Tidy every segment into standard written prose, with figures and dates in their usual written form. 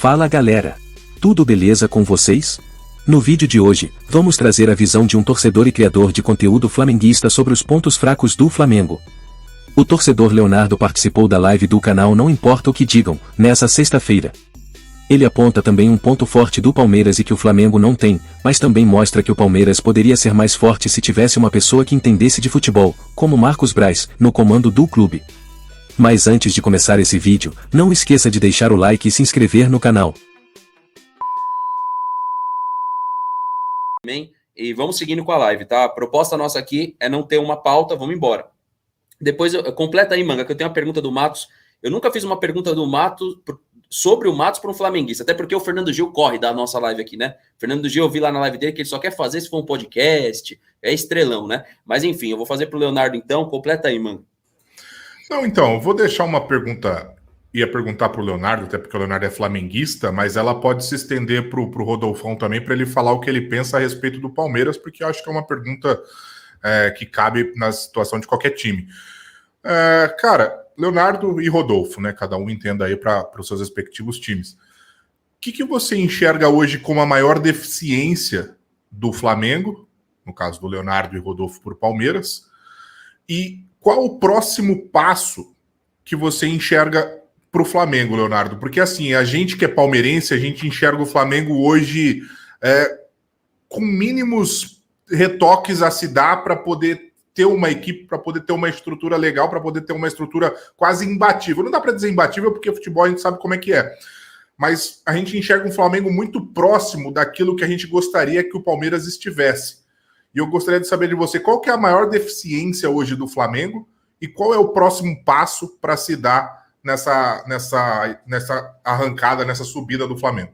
Fala galera! Tudo beleza com vocês? No vídeo de hoje, vamos trazer a visão de um torcedor e criador de conteúdo flamenguista sobre os pontos fracos do Flamengo. O torcedor Leonardo participou da live do canal Não Importa o que Digam, nessa sexta-feira. Ele aponta também um ponto forte do Palmeiras e que o Flamengo não tem, mas também mostra que o Palmeiras poderia ser mais forte se tivesse uma pessoa que entendesse de futebol, como Marcos Braz, no comando do clube. Mas antes de começar esse vídeo, não esqueça de deixar o like e se inscrever no canal. E vamos seguindo com a live, tá? A proposta nossa aqui é não ter uma pauta, vamos embora. Depois, completa aí, Manga, que eu tenho uma pergunta do Matos. Eu nunca fiz uma pergunta do Matos sobre o Matos para um flamenguista, até porque o Fernando Gil corre da nossa live aqui, né? O Fernando Gil, eu vi lá na live dele que ele só quer fazer se for um podcast, é estrelão, né? Mas enfim, eu vou fazer para o Leonardo então, completa aí, Manga. Não, então, eu vou deixar uma pergunta, ia perguntar para o Leonardo, até porque o Leonardo é flamenguista, mas ela pode se estender para o Rodolfão também, para ele falar o que ele pensa a respeito do Palmeiras, porque eu acho que é uma pergunta que cabe na situação de qualquer time. Cara, Leonardo e Rodolfo, né? Cada um entenda aí para os seus respectivos times. O que você enxerga hoje como a maior deficiência do Flamengo, no caso do Leonardo e Rodolfo por Palmeiras, e qual o próximo passo que você enxerga para o Flamengo, Leonardo? Porque assim, a gente que é palmeirense, a gente enxerga o Flamengo hoje com mínimos retoques a se dar para poder ter uma equipe, para poder ter uma estrutura legal, para poder ter uma estrutura quase imbatível. Não dá para dizer imbatível porque futebol a gente sabe como é que é. Mas a gente enxerga um Flamengo muito próximo daquilo que a gente gostaria que o Palmeiras estivesse. E eu gostaria de saber de você qual que é a maior deficiência hoje do Flamengo e qual é o próximo passo para se dar nessa arrancada, nessa subida do Flamengo.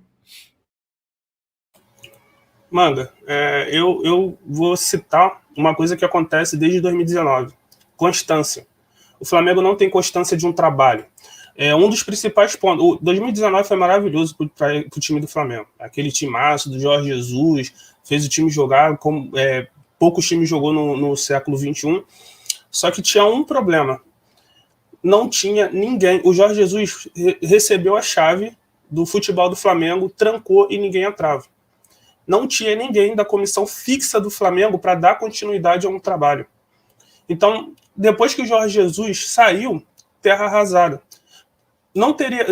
Manga, eu vou citar uma coisa que acontece desde 2019. Constância. O Flamengo não tem constância de um trabalho. Um dos principais pontos... O 2019 foi maravilhoso para o time do Flamengo. Aquele timaço do Jorge Jesus fez o time jogar como poucos times jogou no século XXI. Só que tinha um problema. Não tinha ninguém. O Jorge Jesus recebeu a chave do futebol do Flamengo, trancou e ninguém entrava. Não tinha ninguém da comissão fixa do Flamengo para dar continuidade a um trabalho. Então, depois que o Jorge Jesus saiu, terra arrasada. Não teria...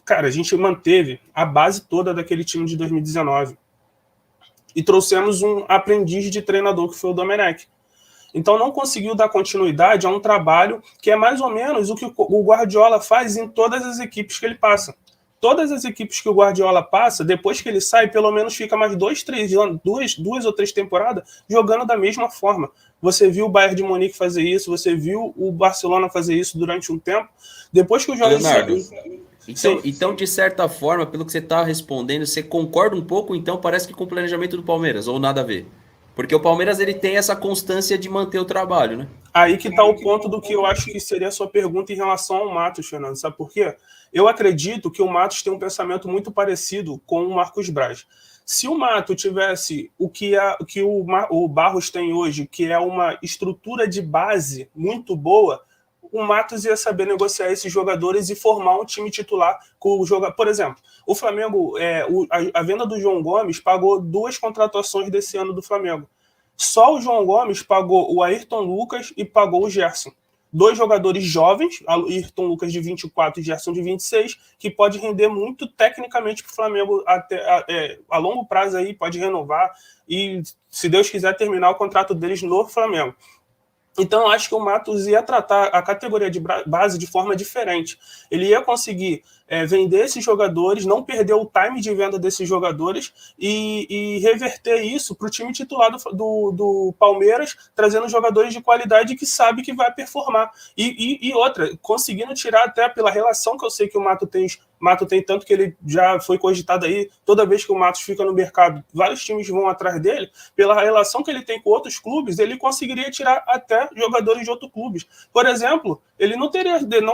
Cara, a gente manteve a base toda daquele time de 2019. E trouxemos um aprendiz de treinador, que foi o Domenech. Então, não conseguiu dar continuidade a um trabalho que é mais ou menos o que o Guardiola faz em todas as equipes que ele passa. Todas as equipes que o Guardiola passa, depois que ele sai, pelo menos fica mais 2 ou 3 temporadas jogando da mesma forma. Você viu o Bayern de Munique fazer isso, você viu o Barcelona fazer isso durante um tempo. Depois que o Jorge Leonardo, saiu... Então, de certa forma, pelo que você está respondendo, você concorda um pouco, então, parece que com o planejamento do Palmeiras, ou nada a ver? Porque o Palmeiras ele tem essa constância de manter o trabalho, né? Aí que está o ponto do que eu acho que seria a sua pergunta em relação ao Matos, Fernando. Sabe por quê? Eu acredito que o Matos tem um pensamento muito parecido com o Marcos Braz. Se o Matos tivesse o que o Barros tem hoje, que é uma estrutura de base muito boa, o Matos ia saber negociar esses jogadores e formar um time titular com o jogador. Por exemplo, o Flamengo, a venda do João Gomes pagou 2 contratações desse ano do Flamengo. Só o João Gomes pagou o Ayrton Lucas e pagou o Gerson. 2 jogadores jovens, Ayrton Lucas de 24 e Gerson de 26, que pode render muito tecnicamente para o Flamengo a longo prazo aí, pode renovar e, se Deus quiser, terminar o contrato deles no Flamengo. Então, eu acho que o Matos ia tratar a categoria de base de forma diferente. Ele ia conseguir vender esses jogadores, não perder o time de venda desses jogadores e reverter isso para o time titular do Palmeiras, trazendo jogadores de qualidade que sabe que vai performar. E outra, conseguindo tirar até pela relação que eu sei que o Mato tem, tanto que ele já foi cogitado aí, toda vez que o Matos fica no mercado, vários times vão atrás dele, pela relação que ele tem com outros clubes, ele conseguiria tirar até jogadores de outros clubes. Por exemplo, ele não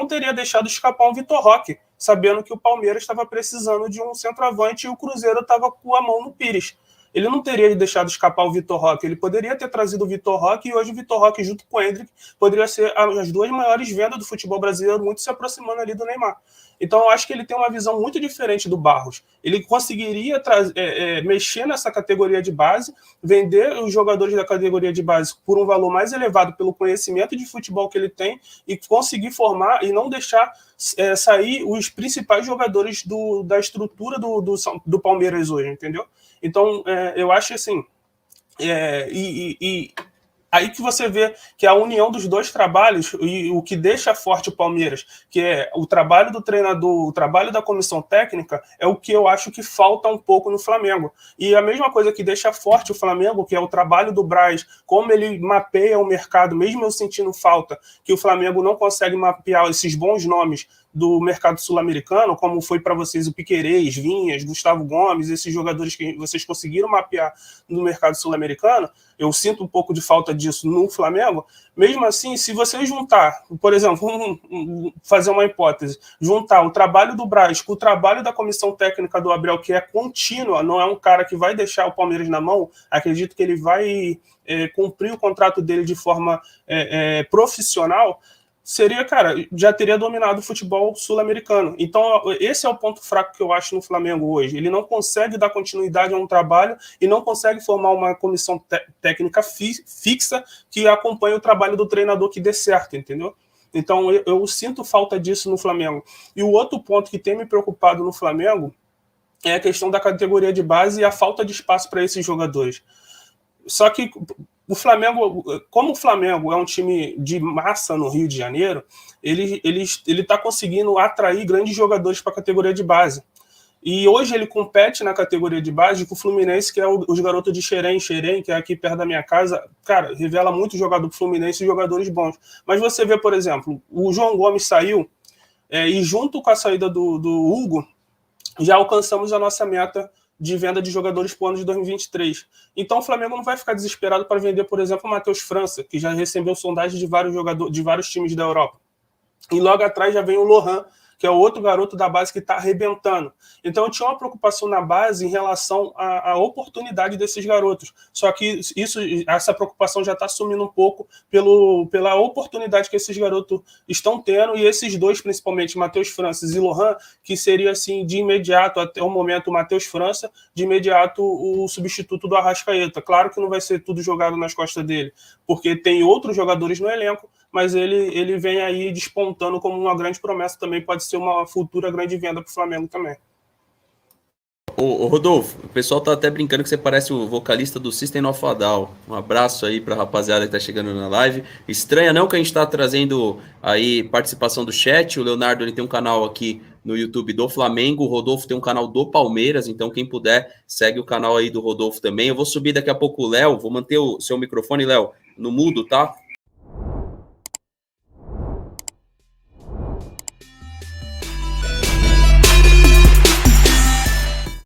teria deixado escapar um Vitor Roque, sabendo que o Palmeiras estava precisando de um centroavante e o Cruzeiro estava com a mão no Pires. ele não teria deixado escapar o Vitor Roque. Ele poderia ter trazido o Vitor Roque, e hoje o Vitor Roque, junto com o Endrick, poderia ser as duas maiores vendas do futebol brasileiro, muito se aproximando ali do Neymar. Então, eu acho que ele tem uma visão muito diferente do Barros. Ele conseguiria mexer nessa categoria de base, vender os jogadores da categoria de base por um valor mais elevado pelo conhecimento de futebol que ele tem e conseguir formar e não deixar sair os principais jogadores da estrutura do Palmeiras hoje, entendeu? Então, eu acho assim... Aí que você vê que a união dos dois trabalhos e o que deixa forte o Palmeiras, que é o trabalho do treinador, o trabalho da comissão técnica, é o que eu acho que falta um pouco no Flamengo. E a mesma coisa que deixa forte o Flamengo, que é o trabalho do Braz, como ele mapeia o mercado, mesmo eu sentindo falta, que o Flamengo não consegue mapear esses bons nomes do mercado sul-americano, como foi para vocês o Piquerez, Vinhas, Gustavo Gomes, esses jogadores que vocês conseguiram mapear no mercado sul-americano, eu sinto um pouco de falta disso no Flamengo. Mesmo assim, se você juntar, por exemplo, vamos fazer uma hipótese, juntar o trabalho do Braz com o trabalho da comissão técnica do Abel, que é contínua, não é um cara que vai deixar o Palmeiras na mão, acredito que ele vai cumprir o contrato dele de forma profissional, seria, cara, já teria dominado o futebol sul-americano. Então, esse é o ponto fraco que eu acho no Flamengo hoje. Ele não consegue dar continuidade a um trabalho e não consegue formar uma comissão técnica fixa que acompanhe o trabalho do treinador que dê certo, entendeu? Então, eu sinto falta disso no Flamengo. E o outro ponto que tem me preocupado no Flamengo é a questão da categoria de base e a falta de espaço para esses jogadores. Só que o Flamengo, como o Flamengo é um time de massa no Rio de Janeiro, ele está conseguindo atrair grandes jogadores para a categoria de base. E hoje ele compete na categoria de base com o Fluminense, que é os garotos de Xerém, que é aqui perto da minha casa. Cara, revela muito jogador do Fluminense e jogadores bons. Mas você vê, por exemplo, o João Gomes saiu e junto com a saída do Hugo, já alcançamos a nossa meta de venda de jogadores para o ano de 2023. Então o Flamengo não vai ficar desesperado para vender, por exemplo, o Matheus França, que já recebeu sondagem de vários jogadores, de vários times da Europa. E logo atrás já vem o Lohan, que é o outro garoto da base que está arrebentando. Então eu tinha uma preocupação na base em relação à oportunidade desses garotos. Só que essa preocupação já está sumindo um pouco pela oportunidade que esses garotos estão tendo, e esses dois, principalmente, Matheus França e Lohan, que seria assim, de imediato, até o momento, o Matheus França, de imediato o substituto do Arrascaeta. Claro que não vai ser tudo jogado nas costas dele, porque tem outros jogadores no elenco, mas ele vem aí despontando como uma grande promessa, também pode ser uma futura grande venda para o Flamengo também. Ô Rodolfo, o pessoal tá até brincando que você parece o vocalista do System of a Down. Um abraço aí pra rapaziada que tá chegando na live. Estranha não que a gente tá trazendo aí participação do chat. O Leonardo, ele tem um canal aqui no YouTube do Flamengo, o Rodolfo tem um canal do Palmeiras, então quem puder, segue o canal aí do Rodolfo também. Eu vou subir daqui a pouco o Léo, vou manter o seu microfone, Léo, no mudo, tá?